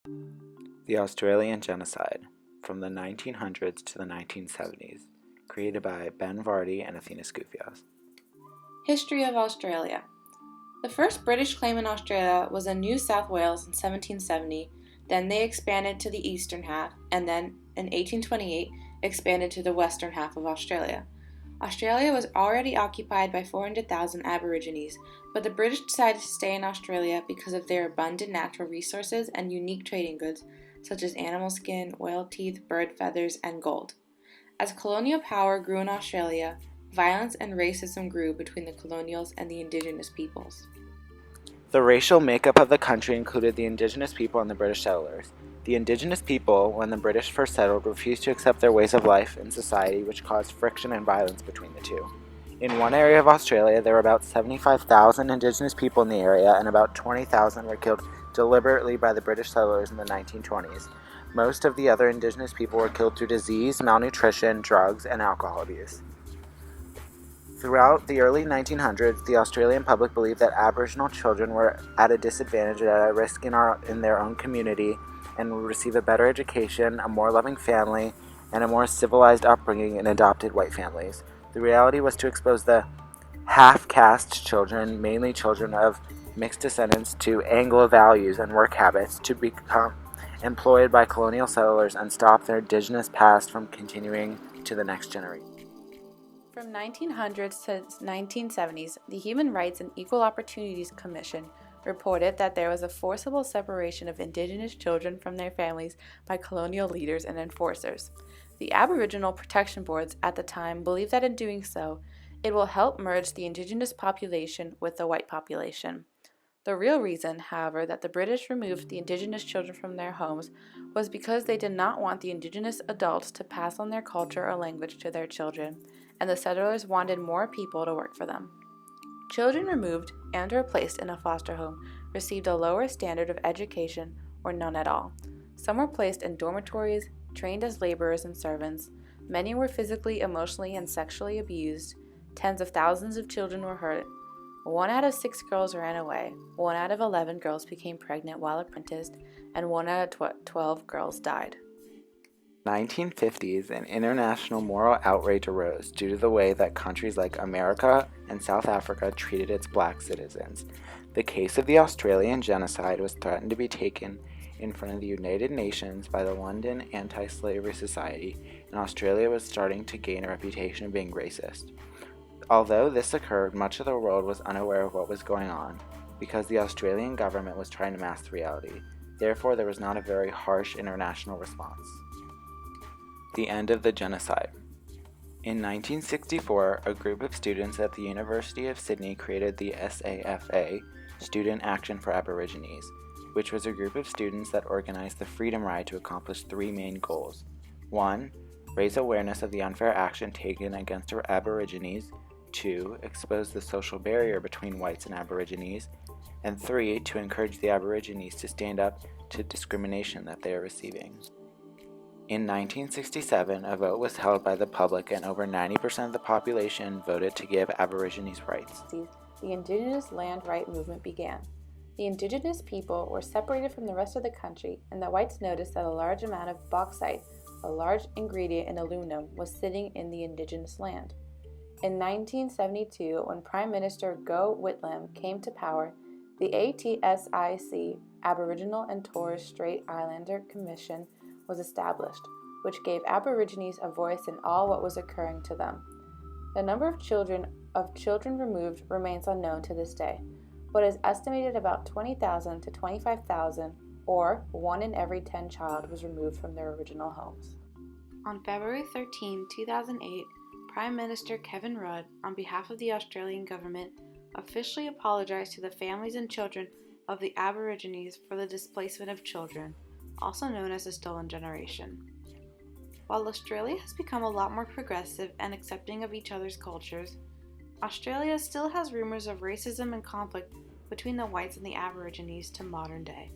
The Australian genocide, from the 1900s to the 1970s, created by Ben Vardy and Athena Skoufias. History of Australia. The first British claim in Australia was in New South Wales in 1770, then they expanded to the eastern half, and then in 1828 expanded to the western half of Australia. Australia was already occupied by 400,000 Aborigines, but the British decided to stay in Australia because of their abundant natural resources and unique trading goods, such as animal skin, whale teeth, bird feathers, and gold. As colonial power grew in Australia, violence and racism grew between the colonials and the indigenous peoples. The racial makeup of the country included the indigenous people and the British settlers. The indigenous people, when the British first settled, refused to accept their ways of life in society, which caused friction and violence between the two. In one area of Australia, there were about 75,000 indigenous people in the area, and about 20,000 were killed deliberately by the British settlers in the 1920s. Most of the other indigenous people were killed through disease, malnutrition, drugs, and alcohol abuse. Throughout the early 1900s, the Australian public believed that Aboriginal children were at a disadvantage and at risk in their own community and would receive a better education, a more loving family, and a more civilized upbringing in adopted white families. The reality was to expose the half-caste children, mainly children of mixed descendants, to Anglo values and work habits, to become employed by colonial settlers and stop their indigenous past from continuing to the next generation. From 1900s to 1970s, the Human Rights and Equal Opportunities Commission reported that there was a forcible separation of Indigenous children from their families by colonial leaders and enforcers. The Aboriginal Protection Boards at the time believed that in doing so, it will help merge the Indigenous population with the white population. The real reason, however, that the British removed the Indigenous children from their homes was because they did not want the Indigenous adults to pass on their culture or language to their children, and the settlers wanted more people to work for them. Children removed and or placed in a foster home received a lower standard of education or none at all. Some were placed in dormitories, trained as laborers and servants. Many were physically, emotionally, and sexually abused. Tens of thousands of children were hurt. 1 out of 6 girls ran away. 1 out of 11 girls became pregnant while apprenticed, and 1 out of 12 girls died. 1950s, an international moral outrage arose due to the way that countries like America and South Africa treated its black citizens. The case of the Australian genocide was threatened to be taken in front of the United Nations by the London Anti-Slavery Society, and Australia was starting to gain a reputation of being racist. Although this occurred, much of the world was unaware of what was going on, because the Australian government was trying to mask the reality. Therefore, there was not a very harsh international response. The end of the genocide. In 1964, a group of students at the University of Sydney created the SAFA, Student Action for Aborigines, which was a group of students that organized the Freedom Ride to accomplish 3 main goals. 1. Raise awareness of the unfair action taken against Aborigines. 2. Expose the social barrier between whites and Aborigines. And 3. To encourage the Aborigines to stand up to discrimination that they are receiving. In 1967, a vote was held by the public and over 90% of the population voted to give Aborigines rights. The Indigenous Land Right movement began. The Indigenous people were separated from the rest of the country, and the whites noticed that a large amount of bauxite, a large ingredient in aluminum, was sitting in the Indigenous land. In 1972, when Prime Minister Gough Whitlam came to power, the ATSIC, Aboriginal and Torres Strait Islander Commission, was established, which gave Aborigines a voice in all what was occurring to them. The number of children removed remains unknown to this day, but is estimated about 20,000 to 25,000, or 1 in every 10 child was removed from their original homes. On February 13, 2008, Prime Minister Kevin Rudd, on behalf of the Australian government, officially apologized to the families and children of the Aborigines for the displacement of children, also known as the Stolen Generation. While Australia has become a lot more progressive and accepting of each other's cultures, Australia still has rumors of racism and conflict between the whites and the Aborigines to modern day.